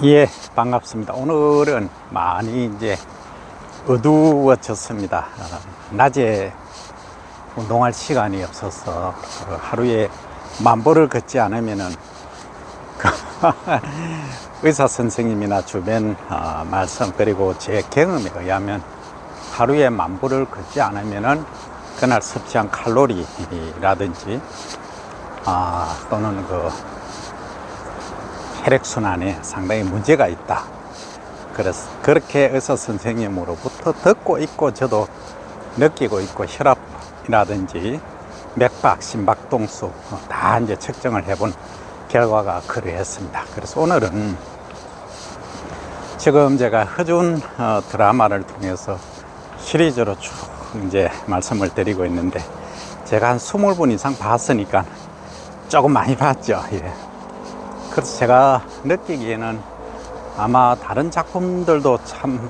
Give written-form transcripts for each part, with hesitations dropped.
예, 반갑습니다. 오늘은 많이 이제 어두워졌습니다. 낮에 운동할 시간이 없어서 하루에 10,000보를 걷지 않으면은 의사 선생님이나 주변 말씀 그리고 제 경험에 의하면 하루에 10,000보를 걷지 않으면은 그날 섭취한 칼로리라든지 또는 그 혈액순환에 상당히 문제가 있다. 그래서 그렇게 의사 선생님으로부터 듣고 있고 저도 느끼고 있고 혈압이라든지 맥박, 심박동수 다 이제 측정을 해본 결과가 그러했습니다. 그래서 오늘은 지금 제가 허준 드라마를 통해서 시리즈로 쭉 이제 말씀을 드리고 있는데 제가 한 20분 이상 봤으니까 조금 많이 봤죠. 예. 그래서 제가 느끼기에는 아마 다른 작품들도 참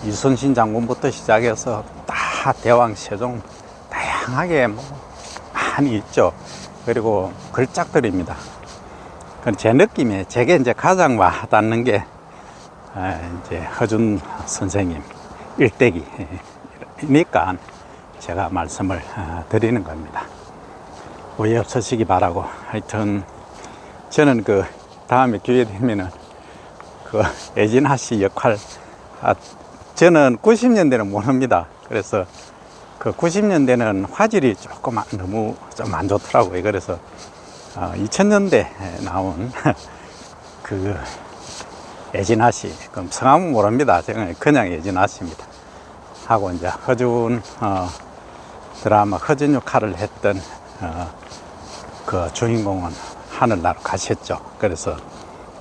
이순신 장군부터 시작해서 다 대왕 세종 다양하게 많이 있죠. 그리고 걸작들입니다. 제 느낌에 제게 이제 가장 와닿는 게 이제 허준 선생님 일대기니까 제가 말씀을 드리는 겁니다. 오해 없으시기 바라고. 하여튼 저는 그 다음에 기회 되면은 그 애진아 씨 역할 저는 90년대는 모릅니다. 그래서 그 90년대는 화질이 조금 너무 좀 안 좋더라고요. 그래서 2000년대에 나온 그 애진아 씨, 그럼 성함은 모릅니다. 제가 그냥 애진아 씨입니다. 하고 이제 허준 드라마 허준 역할을 했던 그 주인공은 하늘나라 가셨죠. 그래서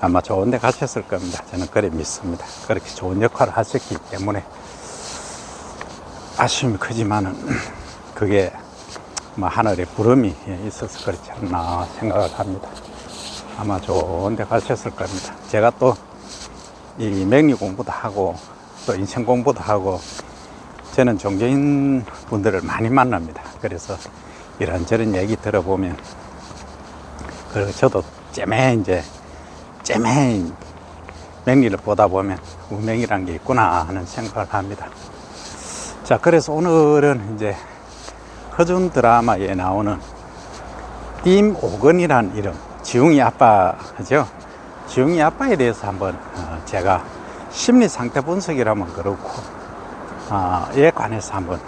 아마 좋은 데 가셨을 겁니다. 저는 그래 믿습니다. 그렇게 좋은 역할을 하셨기 때문에 아쉬움이 크지만은 그게 하늘의 부름이 있어서 그렇지 않나 생각을 합니다. 아마 좋은 데 가셨을 겁니다. 제가 또 이 명리 공부도 하고 또 인생 공부도 하고 저는 종교인 분들을 많이 만납니다. 그래서 이런저런 얘기 들어보면 그리고 저도 쨈매 명리를 보다 보면 운명이란 게 있구나 하는 생각을 합니다. 자, 그래서 오늘은 이제 허준 드라마에 나오는 임옥은이라는 이름, 지웅이 아빠죠. 지웅이 아빠에 대해서 한번 제가 심리 상태 분석이라면 그렇고 에 관해서 한번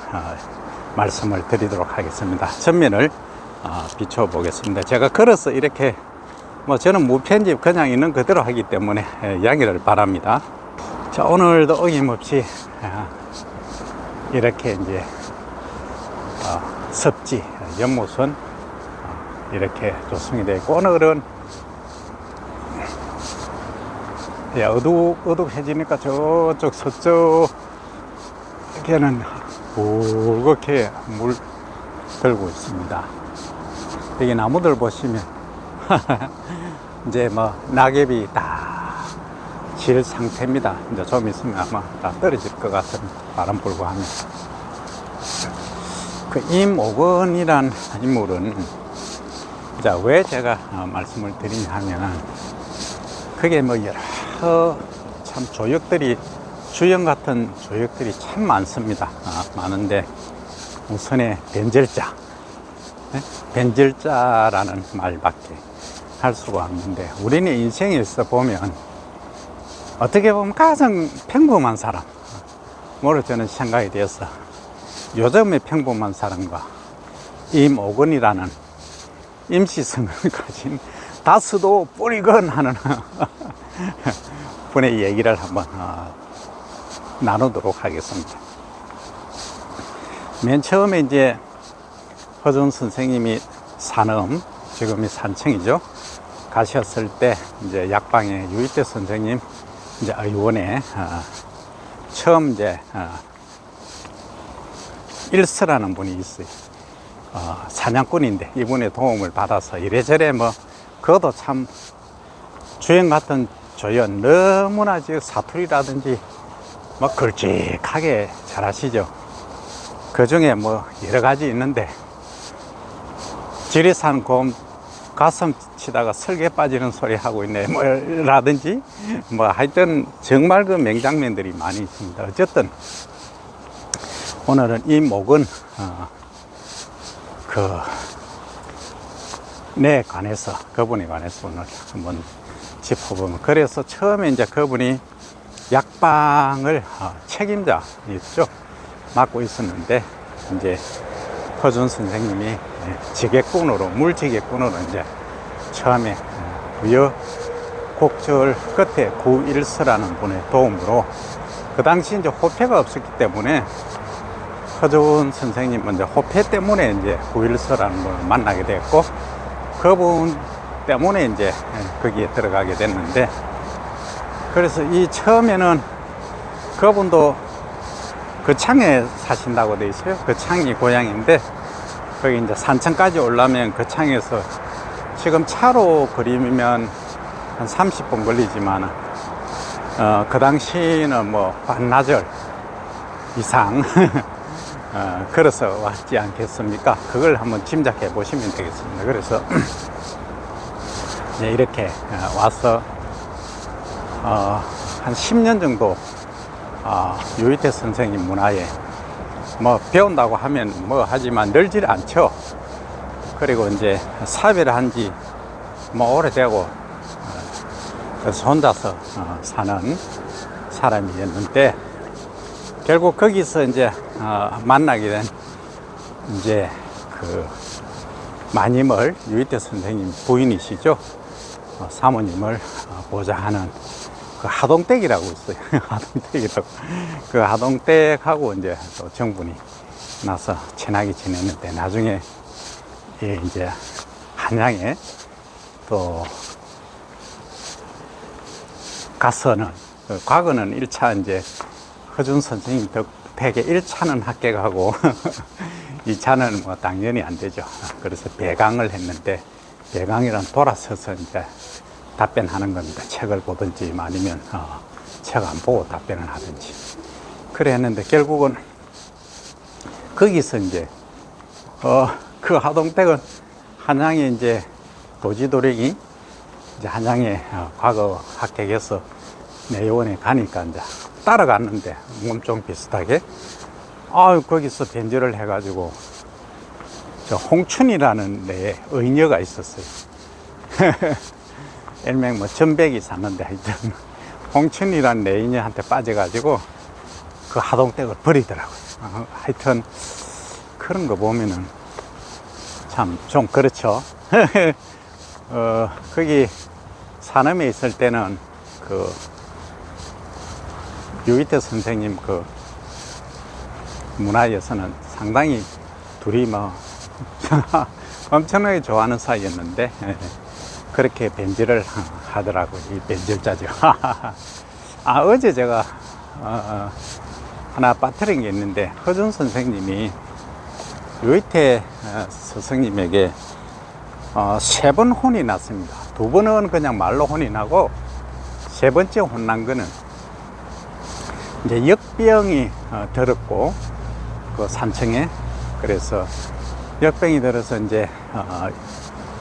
말씀을 드리도록 하겠습니다. 전면을 비춰 보겠습니다. 제가 걸어서 이렇게 저는 무편집 그냥 있는 그대로 하기 때문에 양해를 바랍니다. 자, 오늘도 어김없이 이렇게 이제 섭지 연못은 이렇게 조성이 되어 있고 오늘은 어둑어둑해지니까 저쪽 서쪽에는 붉게 물 들고 있습니다. 여기 나무들 보시면 이제 낙엽이 다 질 상태입니다. 이제 좀 있으면 아마 다 떨어질 것 같은 바람 불고 하면. 그 임옥은이란 인물은 자, 왜 제가 말씀을 드리냐 하면은 그게 여러 참 조역들이 주연 같은 조역들이 참 많습니다. 많은데 우선에 변절자 변절자라는 말밖에 할 수가 없는데 우리는 인생에서 보면 어떻게 보면 가장 평범한 사람 뭐로 저는 생각이 되어서 요즘의 평범한 사람과 임옥은이라는 임시성을 가진 다스도 뿌리건 하는 분의 얘기를 한번 나누도록 하겠습니다. 맨 처음에 이제 허준 선생님이 산엄, 지금이 산청이죠. 가셨을 때 이제 약방에 유이태 선생님 이제 의원에 처음 이제 일서라는 분이 있어요. 사냥꾼인데 이분의 도움을 받아서 이래저래 그것도 참 주연 같은 조연 너무나 사투리라든지 걸쭉하게 잘 하시죠. 그 중에 여러 가지 있는데 지리산 곰 가슴 치다가 설계 빠지는 소리 하고 있네 뭐라든지 뭐 하여튼 정말 그 명장면들이 많이 있습니다. 어쨌든 오늘은 이 목은 내 관해서 그분에 관해서 오늘 한번 짚어보면, 그래서 처음에 이제 그분이 약방을 책임자였죠. 맡고 있었는데 이제 허준 선생님이 지게꾼으로, 물지게꾼으로 이제 처음에 우여곡절 끝에 구일서라는 분의 도움으로, 그 당시 이제 호패가 없었기 때문에 허준 선생님은 이제 호패 때문에 이제 구일서라는 분을 만나게 됐고, 그분 때문에 이제 거기에 들어가게 됐는데, 그래서 이 처음에는 그분도 거창에 사신다고 돼 있어요. 거창이 고향인데, 거기 이제 산천까지 올라면 거창에서 지금 차로 거리면 한 30분 걸리지만, 그 당시는 뭐 반나절 이상 걸어서 왔지 않겠습니까? 그걸 한번 짐작해 보시면 되겠습니다. 그래서 이렇게 와서 한 10년 정도 유희태 선생님 문화에 뭐 배운다고 하면 뭐 하지만 늘질 않죠. 그리고 이제 사회를 한지 뭐 오래되고, 그래서 혼자서 사는 사람이었는데, 결국 거기서 이제 만나게 된 이제 그 마님을, 유희태 선생님 부인이시죠. 사모님을 보좌하는 그 하동댁이라고 있어요. 하동댁이라고. 그 하동댁하고 이제 또 정분이 나서 친하게 지냈는데, 나중에 이제 한양에 또 가서는, 과거는 1차 이제 허준 선생님 덕택에 1차는 합격하고 2차는 뭐 당연히 안 되죠. 그래서 배강을 했는데, 배강이란 돌아서서 이제 답변하는 겁니다. 책을 보든지 아니면 책 안 보고 답변을 하든지. 그래 했는데, 결국은 거기서 이제 그 하동댁은 한양에 이제 도지도령이 이제 한양에 과거 합격해서 내요원에 가니까 이제 따라갔는데, 몸좀 비슷하게 거기서 변절을 해가지고 저 홍춘이라는 데에 의녀가 있었어요. 일명 뭐 전백이 샀는데, 하여튼 홍춘이라는 내인녀한테 빠져가지고 그 하동댁을 버리더라고요. 하여튼 그런 거 보면은 참 좀 그렇죠. 거기 산음에 있을 때는 그 유희태 선생님 그 문화에서는 상당히 둘이 뭐 엄청나게 좋아하는 사이였는데, 그렇게 변질을 하더라고요. 이 변질자죠. 어제 제가 하나 빠뜨린 게 있는데, 허준 선생님이 유희태 스승님에게 3번 혼이 났습니다. 2번은 그냥 말로 혼이 나고, 3번째 혼난 거는 이제 역병이 들었고, 그 산청에. 그래서 역병이 들어서 이제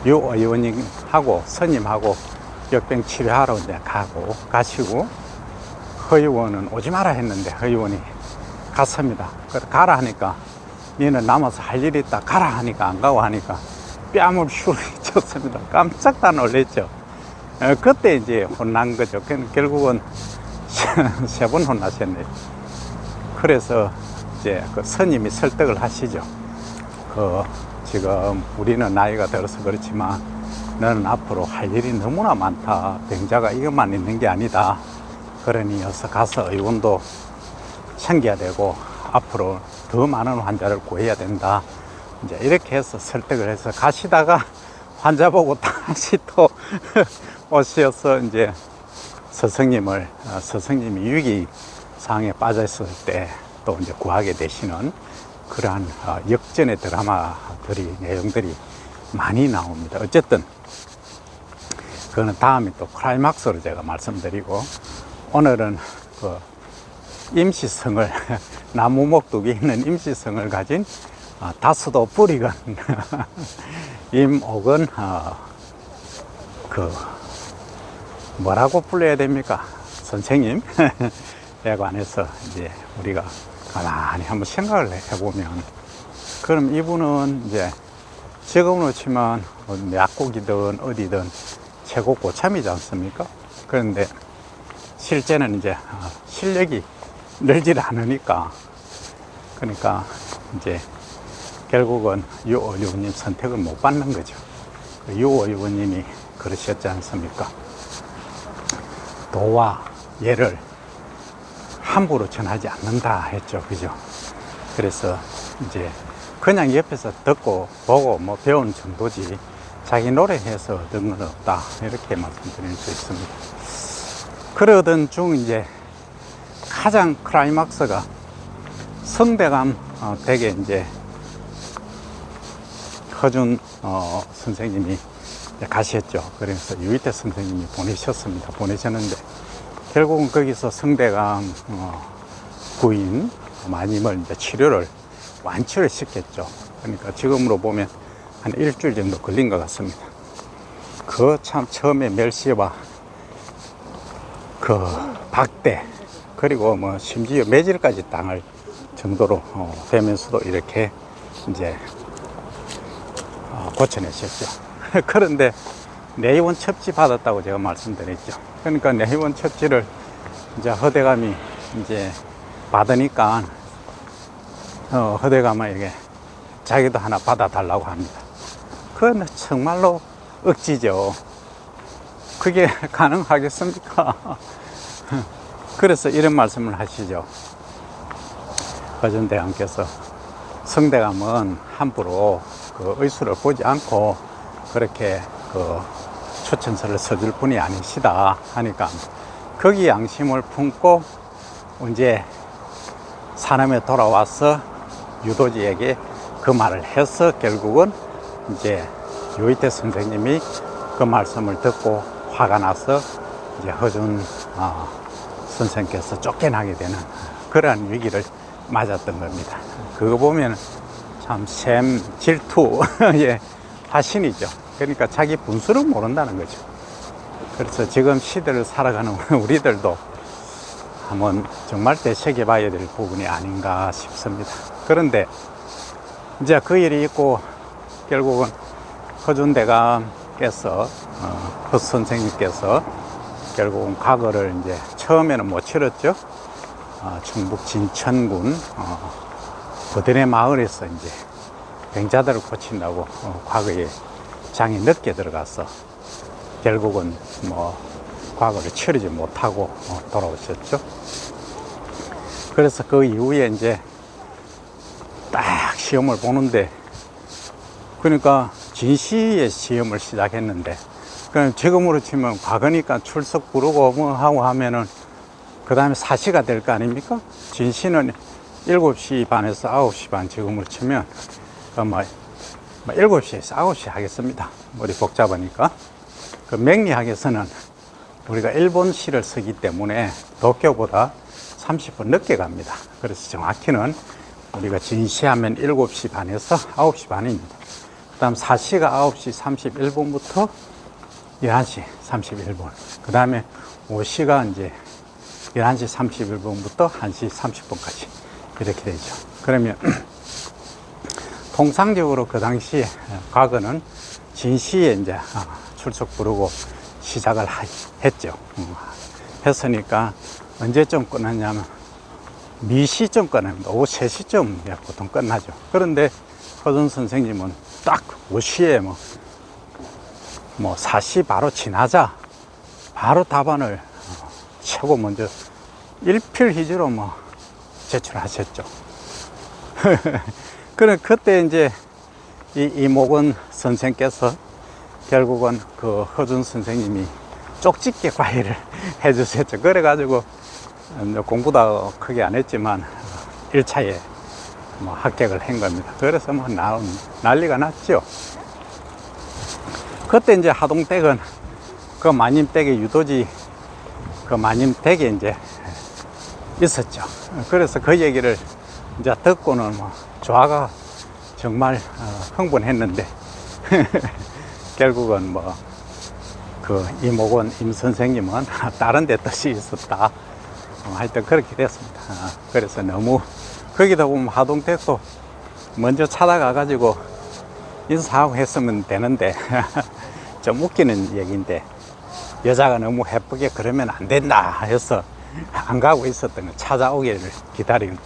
유 의원님하고 스님하고 역병 치료하러 이제 가시고, 허의원은 오지 마라 했는데 허의원이 갔습니다. 그래서 가라 하니까, 니는 남아서 할 일이 있다 가라 하니까 안 가고 하니까 뺨을 슈르 쳤습니다. 깜짝 다 놀랬죠. 그때 이제 혼난 거죠. 결국은 3번 혼나셨네요. 그래서 이제 그 스님이 설득을 하시죠. 지금 우리는 나이가 들어서 그렇지만 너는 앞으로 할 일이 너무나 많다. 병자가 이것만 있는 게 아니다. 그러니 어서 가서 의원도 챙겨야 되고 앞으로 더 많은 환자를 구해야 된다. 이제 이렇게 해서 설득을 해서 가시다가 환자 보고 다시 또 오셔서 이제 스승님이 위기 상황에 빠졌을 때 또 이제 구하게 되시는 그러한 역전의 드라마들이, 내용들이 많이 나옵니다. 어쨌든 그거는 다음에 또 클라이막스로 제가 말씀드리고, 오늘은 그 임시성을 나무 목뚝에 있는 임시성을 가진 다스도 뿌리건 임옥은 그 뭐라고 불러야 됩니까? 선생님 에 관해서 이제 우리가 가만히 한번 생각을 해보면, 그럼 이분은 이제 지금으로 치면 약국이든 어디든 최고 고참이지 않습니까? 그런데 실제는 이제 실력이 늘질 않으니까, 그러니까 이제 결국은 유 의원님 선택을 못 받는 거죠. 유 의원님이 그러셨지 않습니까? 도와 예를 함부로 전하지 않는다 했죠. 그죠? 그래서 이제 그냥 옆에서 듣고 보고 뭐 배우는 정도지 자기 노력해서 얻은 건 없다, 이렇게 말씀드릴 수 있습니다. 그러던 중 이제 가장 클라이막스가 성대감 댁에 이제 허준 선생님이 가셨죠. 그래서 유희태 선생님이 보내셨는데 결국은 거기서 성대감 부인 마님을 이제 치료를 완치를 시켰죠. 그러니까 지금으로 보면 한 일주일 정도 걸린 것 같습니다. 그 참 처음에 멸시와 그 박대, 그리고 뭐 심지어 매질까지 당할 정도로 되면서도 이렇게 이제 고쳐내셨죠. 그런데 내의원 첩지 받았다고 제가 말씀드렸죠. 그러니까 내의원 첩지를 이제 허대감이 이제 받으니까 허대감에게 자기도 하나 받아달라고 합니다. 그건 정말로 억지죠. 그게 가능하겠습니까? 그래서 이런 말씀을 하시죠. 허준대감께서 성대감은 함부로 그 의술을 보지 않고 그렇게 그 추천서를 써줄 분이 아니시다 하니까 거기 양심을 품고 이제 사남에 돌아와서 유도지에게 그 말을 해서 결국은 이제 유희태 선생님이 그 말씀을 듣고 화가 나서 이제 허준 선생께서 쫓겨나게 되는 그러한 위기를 맞았던 겁니다. 그거 보면 참 샘 질투 예, 화신이죠. 그러니까 자기 분수를 모른다는 거죠. 그래서 지금 시대를 살아가는 우리들도 한번 정말 되새겨 봐야 될 부분이 아닌가 싶습니다. 그런데 이제 그 일이 있고 결국은 허준대감께서 허 선생님께서 결국은 과거를 이제 처음에는 못 치렀죠. 충북 진천군 버드네 마을에서 이제 병자들을 고친다고 과거에 장이 늦게 들어가서 결국은 뭐 과거를 치르지 못하고 돌아오셨죠. 그래서 그 이후에 이제 딱 시험을 보는데, 그러니까 진시의 시험을 시작했는데, 그럼 지금으로 치면 과거니까 출석 부르고 뭐 하고 하면은 그 다음에 사시가 될 거 아닙니까? 진시는 7시 반에서 9시 반, 지금으로 치면 뭐 7시에서 9시 하겠습니다. 머리 복잡하니까. 그 명리학에서는 우리가 일본시를 쓰기 때문에 도쿄보다 30분 늦게 갑니다. 그래서 정확히는 우리가 진시하면 7시 반에서 9시 반입니다. 그 다음 사시가 9시 31분부터 11시 31분. 그 다음에 오시가 이제 11시 31분부터 1시 30분까지 이렇게 되죠. 그러면 통상적으로 그 당시에 과거는 진시에 이제 출석 부르고 시작을 했죠. 했으니까 언제쯤 끝났냐면 미시쯤 끝납니다. 오후 3시쯤 보통 끝나죠. 그런데 허준 선생님은 딱 5시에 뭐 4시 바로 지나자 바로 답안을 최고 먼저 일필휘지로 제출하셨죠. 그래, 그때 이제 이목원 선생께서 결국은 그 허준 선생님이 쪽집게 과외를 해주셨죠. 그래가지고 공부도 크게 안 했지만 1차에 합격을 한 겁니다. 그래서 난리가 났죠. 그때 이제 하동댁은 그 마님댁의 유도지 그 마님댁에 이제 있었죠. 그래서 그 얘기를 이제 듣고는 조화가 정말 흥분했는데 결국은 그 이목원 임 선생님은 다른 데 뜻이 있었다. 하여튼 그렇게 됐습니다. 그래서 너무 거기다 보면 하동댁도 먼저 찾아가 가지고 인사하고 했으면 되는데 좀 웃기는 얘기인데 여자가 너무 예쁘게 그러면 안 된다 해서 안 가고 있었던 거, 찾아오기를 기다리는.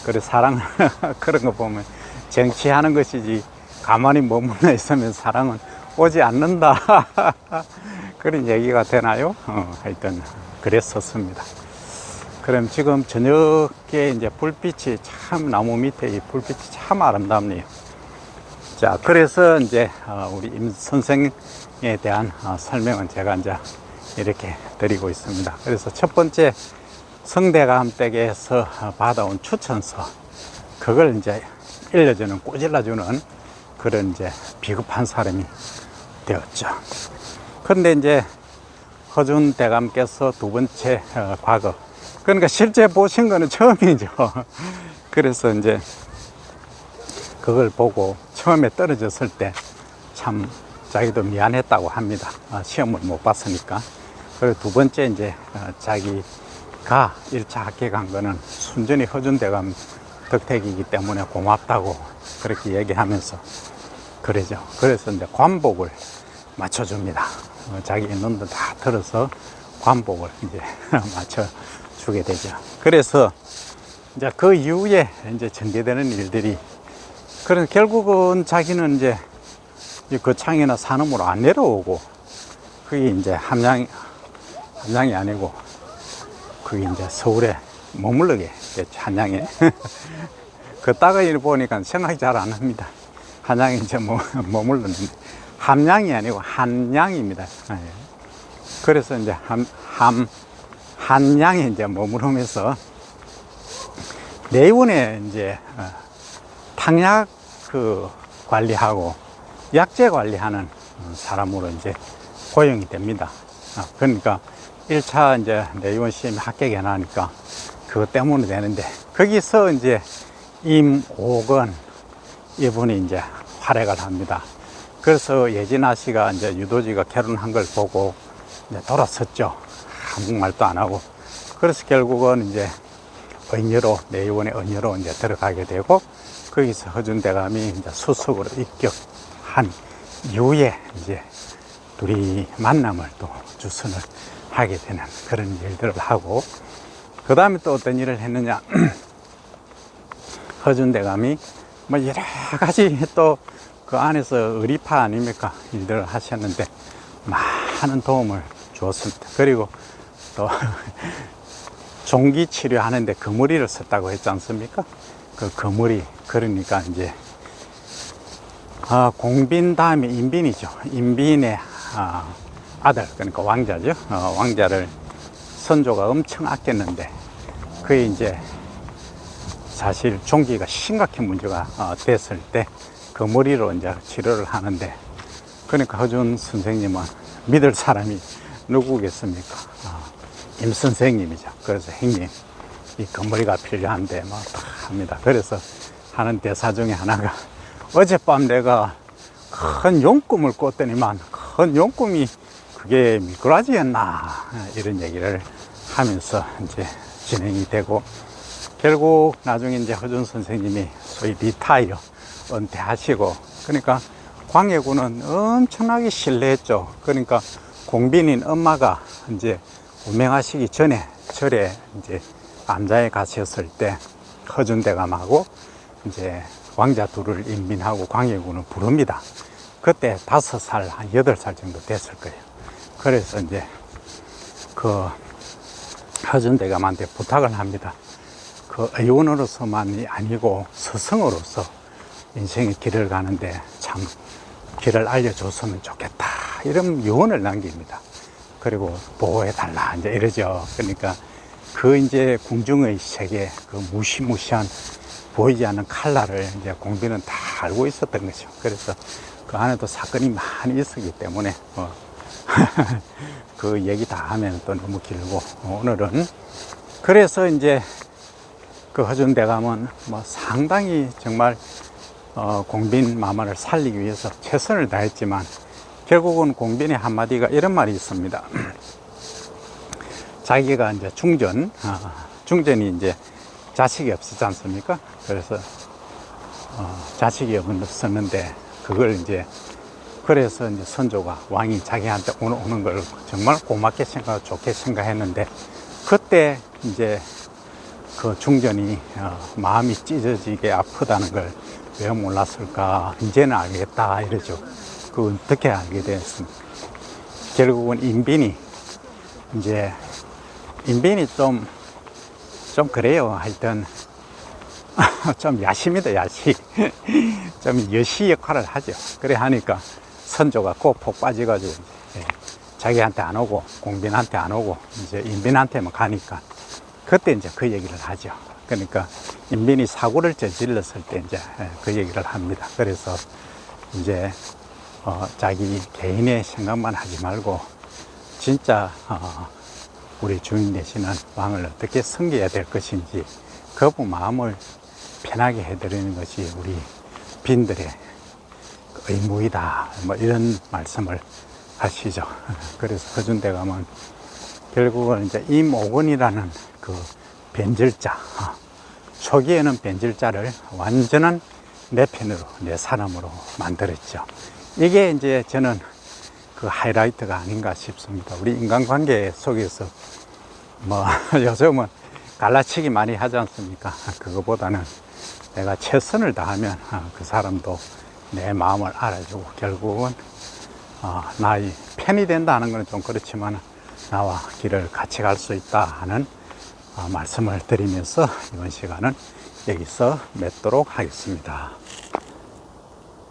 그래서 사랑은 그런 거 보면 정치하는 것이지 가만히 머물러 있으면 사랑은 오지 않는다. 그런 얘기가 되나요? 하여튼 그랬었습니다. 그럼 지금 저녁에 이제 불빛이 참, 나무 밑에 이 불빛이 참 아름답네요. 자, 그래서 이제 우리 임 선생에 대한 설명은 제가 이제 이렇게 드리고 있습니다. 그래서 첫 번째 성대감 댁에서 받아온 추천서, 그걸 이제 일러주는, 꼬질러주는 그런 이제 비겁한 사람이 되었죠. 그런데 이제 허준 대감께서 두 번째 과거, 그러니까 실제 보신 거는 처음이죠. 그래서 이제 그걸 보고 처음에 떨어졌을 때 참 자기도 미안했다고 합니다. 시험을 못 봤으니까. 그리고 두 번째 이제 자기가 1차 합격한 거는 순전히 허준 대감 덕택이기 때문에 고맙다고 그렇게 얘기하면서 그러죠. 그래서 이제 관복을 맞춰줍니다. 자기 인원도 다 들어서 관복을 이제 맞춰주게 되죠. 그래서 이제 그 이후에 이제 전개되는 일들이, 그래서 결국은 자기는 이제 거창이나 산음으로 안 내려오고, 그게 이제 함양이 아니고 그게 이제 서울에 머물르게 됐죠. 한양에. 그따가 일 보니까 생각이 잘 안 합니다. 한양에 이제 머물렀는데 함양이 아니고 한양입니다. 그래서 이제 한양에 이제 머무르면서 내원에 이제 탕약 관리하고 약재 관리하는 사람으로 이제 고용이 됩니다. 그러니까 1차 이제 내원 시험에 합격이 안 하니까 그것 때문에 되는데, 거기서 이제 임옥은 이분이 이제 활약을 합니다. 그래서 예진아 씨가 이제 유도지가 결혼한 걸 보고 이제 돌아섰죠. 한국말도 안 하고. 그래서 결국은 이제 내원의 은여로 이제 들어가게 되고, 거기서 허준 대감이 이제 수석으로 입격한 이후에 이제 둘이 만남을 또 주선을 하게 되는 그런 일들을 하고, 그 다음에 또 어떤 일을 했느냐. 허준 대감이 뭐 여러 가지 또 그 안에서 의리파 아닙니까? 일들을 하셨는데 많은 도움을 주었습니다. 그리고 또 종기 치료하는데 거머리를 썼다고 했지 않습니까? 그 거머리, 그러니까 이제 공빈 다음에 인빈이죠. 인빈의 아들, 그러니까 왕자죠. 왕자를 선조가 엄청 아꼈는데, 그게 이제 사실 종기가 심각한 문제가 됐을 때 그 머리로 이제 치료를 하는데, 그러니까 허준 선생님은 믿을 사람이 누구겠습니까? 임 선생님이죠. 그래서 형님, 이 거머리가 필요한데 뭐 합니다. 그래서 하는 대사 중에 하나가, 어젯밤 내가 큰 용꿈을 꿨더니만 큰 용꿈이 그게 미꾸라지였나, 이런 얘기를 하면서 이제 진행이 되고, 결국 나중에 이제 허준 선생님이 소위 리타이어, 은퇴하시고, 그러니까 광해군은 엄청나게 신뢰했죠. 그러니까 공빈인 엄마가 이제 운명하시기 전에 절에 이제 암자에 가셨을 때 허준 대감하고 이제 왕자 둘을 인빈하고 광해군을 부릅니다. 그때 5살, 한 8살 정도 됐을 거예요. 그래서 이제 그 허준 대감한테 부탁을 합니다. 그 의원으로서만이 아니고 스승으로서 인생의 길을 가는데 참 길을 알려줬으면 좋겠다, 이런 유언을 남깁니다. 그리고 보호해달라 이제 이러죠. 그러니까 그 이제 궁중의 세계, 그 무시무시한 보이지 않는 칼날을 이제 공빈은 다 알고 있었던 거죠. 그래서 그 안에도 사건이 많이 있었기 때문에 그 얘기 다 하면 또 너무 길고, 오늘은 그래서 이제 그 허준 대감은 뭐 상당히 정말 공빈 마마를 살리기 위해서 최선을 다했지만 결국은 공빈의 한마디가 이런 말이 있습니다. 자기가 이제 중전이 이제 자식이 없었지 않습니까? 그래서 자식이 없었는데 그걸 이제 그래서 이제 선조가 왕이 자기한테 오는 걸 정말 고맙게 생각하고 좋게 생각했는데 그때 이제 그 중전이 마음이 찢어지게 아프다는 걸 왜 몰랐을까? 이제는 알겠다 이러죠. 그 어떻게 알게 됐습니까? 결국은 인빈이 좀 그래요. 하여튼 좀 야심이다, 야시. 좀 여시 역할을 하죠. 그래 하니까 선조가 꼭 빠져가지고 이제 자기한테 안 오고 공빈한테 안 오고 이제 인빈한테만 가니까 그때 이제 그 얘기를 하죠. 그러니까 인빈이 사고를 저질렀을 때 이제 그 얘기를 합니다. 그래서 이제 자기 개인의 생각만 하지 말고 진짜 우리 주인 되시는 왕을 어떻게 섬겨야 될 것인지 그 마음을 편하게 해드리는 것이 우리 빈들의 의무이다. 뭐 이런 말씀을 하시죠. 그래서 허준대 가면 결국은 이제 임오건이라는 그 변절자, 초기에는 변절자를 완전한 내 편으로, 내 사람으로 만들었죠. 이게 이제 저는 그 하이라이트가 아닌가 싶습니다. 우리 인간관계 속에서 뭐 요즘은 갈라치기 많이 하지 않습니까? 그거보다는 내가 최선을 다하면 그 사람도 내 마음을 알아주고 결국은 나의 편이 된다는 건 좀 그렇지만 나와 길을 같이 갈 수 있다 하는 말씀을 드리면서 이번 시간은 여기서 맺도록 하겠습니다.